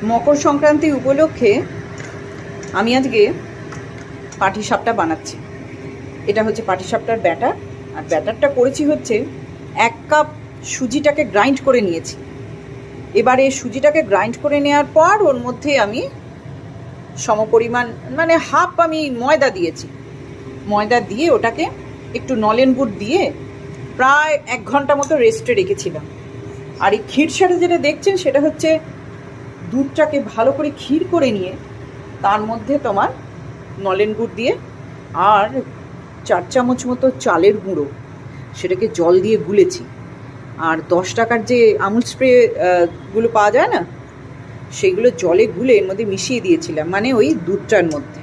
মকর সংক্রান্তি উপলক্ষে আমি আজকে পাটিসাপটা বানাচ্ছি। এটা হচ্ছে পাটিসাপটার ব্যাটার, আর ব্যাটারটা করেছি হচ্ছে 1 কাপ সুজিটাকে গ্রাইন্ড করে নিয়েছি। এবারে সুজিটাকে গ্রাইন্ড করে নেওয়ার পর ওর মধ্যে আমি সমপরিমাণ মানে হাফ আমি ময়দা দিয়েছি। ময়দা দিয়ে ওটাকে একটু নলেন গুড় দিয়ে প্রায় 1 ঘন্টা মতো রেস্টে রেখেছিলাম। আর এই ক্ষীরসাটা যেটা দেখছেন সেটা হচ্ছে দুধটাকে ভালো করে ক্ষীর করে নিয়ে তার মধ্যে তোমার নলেন গুড় দিয়ে আর 4 চামচ মতো চালের গুঁড়ো সেটাকে জল দিয়ে গুলেছি। আর 10 টাকার যে আমুল স্প্রে গুলো পাওয়া যায় না, সেগুলো জলে গুলে এর মধ্যে মিশিয়ে দিয়েছিলাম, মানে ওই দুধটার মধ্যে,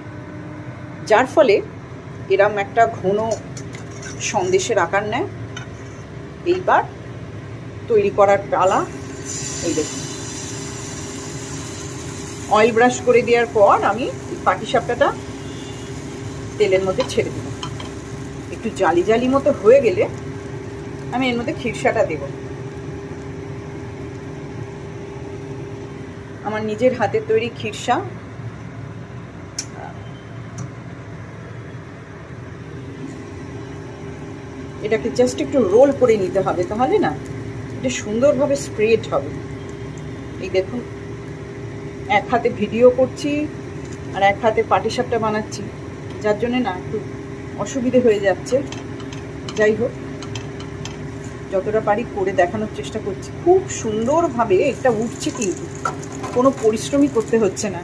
যার ফলে এরম একটা ঘন সন্দেশের আকার নেয়। এইবার তৈরি করার পালা। এই দেখুন, অয়েল ব্রাশ করে দেওয়ার পর আমি পাটিসাপটাটা তেলের মধ্যে ছেড়ে দেব। একটু জালি জালি মতো হয়ে গেলে আমি এর মধ্যে ক্ষীরসাটা দেব। আমার নিজের হাতের তৈরি ক্ষীরসা। এটাকে জাস্ট একটু রোল করে নিতে হবে, তাহলে না এটা সুন্দরভাবে স্প্রেড হবে। এই দেখুন, এক হাতে ভিডিও করছি আর এক হাতে পাটিসাপটা বানাচ্ছি, যার জন্যে না একটু অসুবিধে হয়ে যাচ্ছে। যাই হোক, যতটা পারি করে দেখানোর চেষ্টা করছি। খুব সুন্দরভাবে এটা উঠছে, কিন্তু কোনো পরিশ্রমই করতে হচ্ছে না,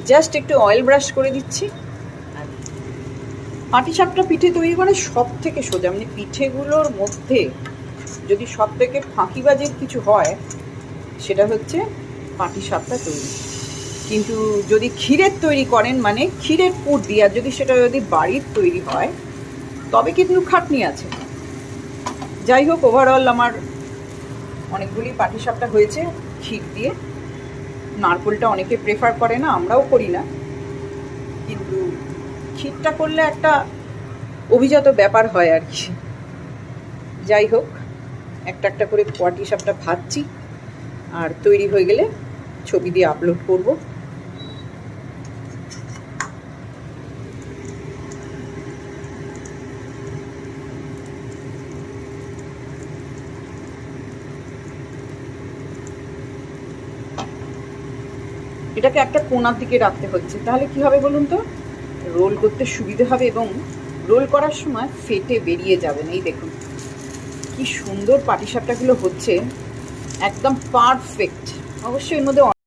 জাস্ট একটু অয়েল ব্রাশ করে দিচ্ছি। আর পাটিসাপটা পিঠে তৈরি করা সব থেকে সোজা, মানে পিঠেগুলোর মধ্যে যদি সব থেকে ফাঁকিবাজের কিছু হয় সেটা হচ্ছে পাটিসাপটা তৈরি। কিন্তু যদি ক্ষীরের তৈরি করেন, মানে ক্ষীরের পুর দিয়ে, আর যদি বাড়ির তৈরি হয় তবে কিন্তু খাটনি আছে। যাই হোক, ওভারঅল আমার অনেকগুলি পাটিসাপটা হয়েছে ক্ষীর দিয়ে। নারকেলটা অনেকে প্রেফার করে না, আমরাও করি না, কিন্তু ক্ষীরটা করলে একটা অভিজাত ব্যাপার হয় আর কি। যাই হোক, একটা একটা করে পাটিসাপটা ভাজছি, আর তৈরি হয়ে গেলে ছবি দিয়ে আপলোড করব। এটাকে একটা কোণার দিকে রাখতে হচ্ছে, তাহলে কি হবে বলুন তো, রোল করতে সুবিধে হবে এবং রোল করার সময় ফেটে বেরিয়ে যাবে না। এই দেখুন কি সুন্দর পাটিসাপটাগুলো হচ্ছে, একদম পারফেক্ট। অবশ্যই এর মধ্যে